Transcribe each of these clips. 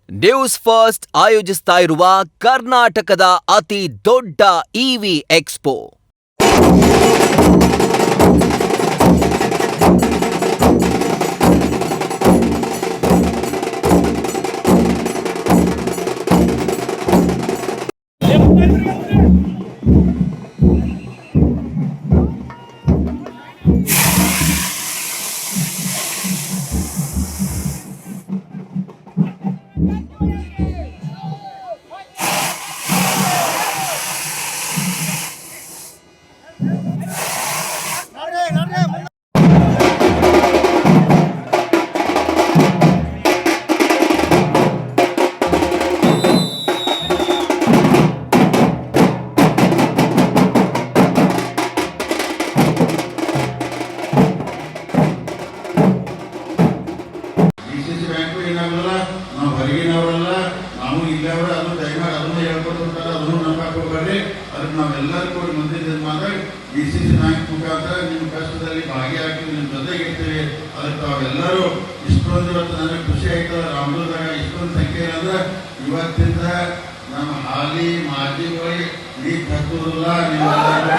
News first ಆಯೋಜಿಸ್ತಾ ಇರುವ ಕರ್ನಾಟಕದ ಅತಿ ದೊಡ್ಡ ಇವಿ ಎಕ್ಸ್ಪೋ ನಾವು ಹೊರಗಿನವರಲ್ಲ, ನಾವು ಇಲ್ಲವರ ಅದು ದಯಮಾಡಿ ಅದನ್ನು ಹೇಳ್ಕೊಡ್ತಾರೆ, ಅದನ್ನು ನಂಬಕ್ಕೆ ಹೋಗ್ಬೇಡ್ರಿ. ಅದಕ್ಕೆ ನಾವೆಲ್ಲರೂ ಕೂಡ ಮುಂದಿನ ಮಾತ್ರ DCC ಬ್ಯಾಂಕ್ ಮುಖಾಂತರ ನಿಮ್ಮ ಕಷ್ಟದಲ್ಲಿ ಭಾಗಿಯಾಗಿ ನಿಮ್ಮ ಜೊತೆಗೆ ಇರ್ತೀವಿ. ಅದಕ್ಕೆ ತಾವೆಲ್ಲರೂ ಇಷ್ಟೊಂದು ಇವತ್ತು ನನಗೆ ಖುಷಿ ಆಯ್ತದೆ. ರಾಮದುರ್ಗದಾಗ ಇಷ್ಟೊಂದು ಸಂಖ್ಯೆ ಅಂದ್ರೆ ಇವತ್ತಿಂದ ನಮ್ಮ ಹಾಲಿ ಮಾಜಿಗಳಿಗೆ ನೀರು ಕಟ್ಟುವುದಿಲ್ಲ. ನೀವೆಲ್ಲರೂ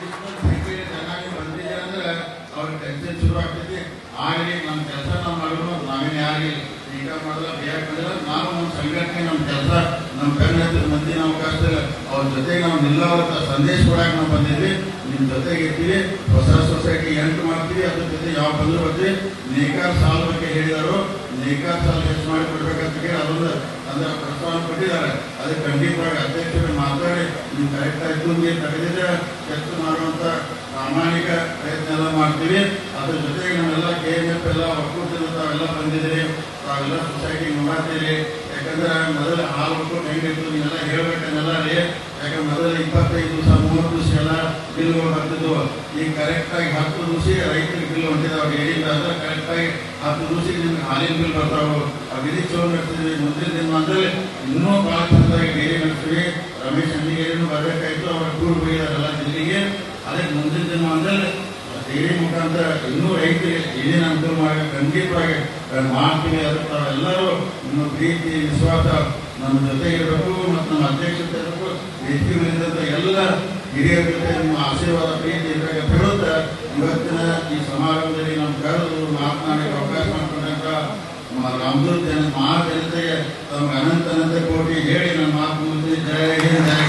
ಇಷ್ಟೊಂದು ಸಂಖ್ಯೆ ಚೆನ್ನಾಗಿ ಬಂದಿದೆ ಅಂದ್ರೆ ಅವ್ರಿಗೆ ಟೆನ್ಷನ್ ಶುರು ಆಗ್ತೈತಿ. ಆಗಲಿ ನಮ್ಮ ಕೆಲಸ ನಾವು ಮಾಡೋದು, ನಾವೇನು ಯಾರಿಗೆ ಈಗ ಮಾಡಲ್ಲ, ಬೇರೆ ಮಾಡಿಲ್ಲ. ನಾವು ನಮ್ಮ ಸಂಘಟನೆ, ನಮ್ಮ ಕೆಲಸ, ನಮ್ಮ ಬೆನ್ನ ಮಂದಿ ನಾವು ಕಷ್ಟಲ್ಲ ಅವ್ರ ಜೊತೆಗೆ ನಾವು ನಿಲ್ಲವರ ಸಂದೇಶ ಕೊಡಕ್ಕೆ ನಾವು ಬಂದಿದ್ವಿ. ನಿಮ್ಮ ಜೊತೆಗೆ ಇರ್ತೀವಿ. ಹೊಸ ಸೊಸೈಟಿ ಎಂಟು ಮಾಡ್ತೀವಿ. ಅದ್ರ ಜೊತೆ ಯಾವ ಬಂದ್ರು ಬರ್ತೀವಿ. ನೇಕಾರ್ ಸಾಲ ಬಗ್ಗೆ ಹೇಳಿದಾರು, ನೇಕಾರ್ ಸಾಲ ಹೆಚ್ಚು ಮಾಡಿ ಕೊಡ್ಬೇಕಂತ ಹೇಳಿ ಅದೊಂದು ಅಂದ್ರೆ ಪ್ರಸ್ತಾವ ಕೊಟ್ಟಿದ್ದಾರೆ. ಅದಕ್ಕೆ ಖಂಡಿತವಾಗಿ ಅಧ್ಯಕ್ಷರು ಮಾತಾಡಿ ನೀವು ಕರೆಕ್ಟ್ ಆಯ್ತು, ನೀವು ತೆಗೆದಿದ್ರೆ ಹೆಚ್ಚು ಮಾಡುವಂತ ಪ್ರಾಮಾಣಿಕ ಪ್ರಯತ್ನ ಎಲ್ಲ ಮಾಡ್ತೀವಿ. ಅದ್ರ ಜೊತೆಗೆ ನಾವೆಲ್ಲ KMF ಎಲ್ಲ ಒಕ್ಕೂಟದಿಂದ ತಾವೆಲ್ಲ ಬಂದಿದ್ದೀರಿ, ತಾವೆಲ್ಲ ಸೊಸೈಟಿ ನೋಡಾತೀರಿ. ಯಾಕಂದ್ರೆ ಮೊದಲು ಹಾಲು ಒಕ್ಕೂಟ ಹೆಂಗಿತ್ತು ನೀವೆಲ್ಲ ಹೇಳ್ಬೇಕನ್ನೆಲ್ಲ ರೀ. ಯಾಕಂದ್ರೆ ಮೊದಲು 25 ದಿವಸ 30 ದಿವಸ ಎಲ್ಲ ಬಿಲ್ಗಳು ಬರ್ತಿದ್ವು. ಈಗ ಕರೆಕ್ಟಾಗಿ 10 ದಿವಸ ರೈತರಿಗೆ ಬಿಲ್ ಹೊಂಟಿದಾವೆ. ಡೈರಿಯಿಂದ ಅಂದ್ರೆ ಕರೆಕ್ಟಾಗಿ 10 ದಿವಸಕ್ಕೆ ನಿಮ್ಗೆ ಹಾಲಿನ ಬಿಲ್ ಬರ್ತಾವೆ. ಆ ವಿಧಿ ಚಲೋ ನಡೆಸ್ತೀವಿ. ಮುಂದಿನ ದಿನ ಅಂದ್ರೆ ಇನ್ನೂ ಭಾಳ ಚಂದಾಗಿ ಡೈರಿ ನಡೆಸ್ತೀವಿ. ರಮೇಶ್ ಅಂಡಿಗೇರಿನೂ ಬರಬೇಕಾಯ್ತು, ಅವ್ರ ಟೂರ್ ಹೋಗಿದಾರಲ್ಲ ದಿಲ್ಲಿಗೆ. ಅದಕ್ಕೆ ಮುಂದಿನ ದಿನ ಅಂದ್ರೆ ಡೈರಿ ಮುಖಾಂತರ ಇನ್ನೂ ರೈತರಿಗೆ ಏನೇನು ಅನುಕೂಲ ಮಾಡಿ ಖಂಡಿತವಾಗಿ ಮಾಡ್ತೀವಿ. ಅದಕ್ಕೆ ತಾವೆಲ್ಲರೂ ನಿಮ್ಮ ಪ್ರೀತಿ ವಿಶ್ವಾಸ ನಮ್ಮ ಜೊತೆ ಇರಬೇಕು ಮತ್ತು ನಮ್ಮ ಅಧ್ಯಕ್ಷತೆ ಇರಬೇಕು. ವೇದಿಕೆಗಳಿಂದ ಎಲ್ಲ ಹಿರಿಯರ ಜೊತೆ ನಿಮ್ಮ ಆಶೀರ್ವಾದ ಪ್ರೀತಿ ಇರಬೇಕು ಹೇಳುತ್ತಾ ಇವತ್ತಿನ ಈ ಸಮಾರಂಭದಲ್ಲಿ ನಮ್ಮ ಕರೆದು ಮಾತನಾಡಕ್ಕೆ ಅವಕಾಶ ಮಾಡಿಕೊಂಡಂತ ರಾಮದುರ್ಗ ಮಹಾ ಜನತೆಗೆ ತಮಗೆ ಅನಂತ ಕೋಟಿ ಹೇಳಿ ನನ್ನ ಮಾತು ಮುಗಿಸಿ ಜೈ ಹಿಂದ್.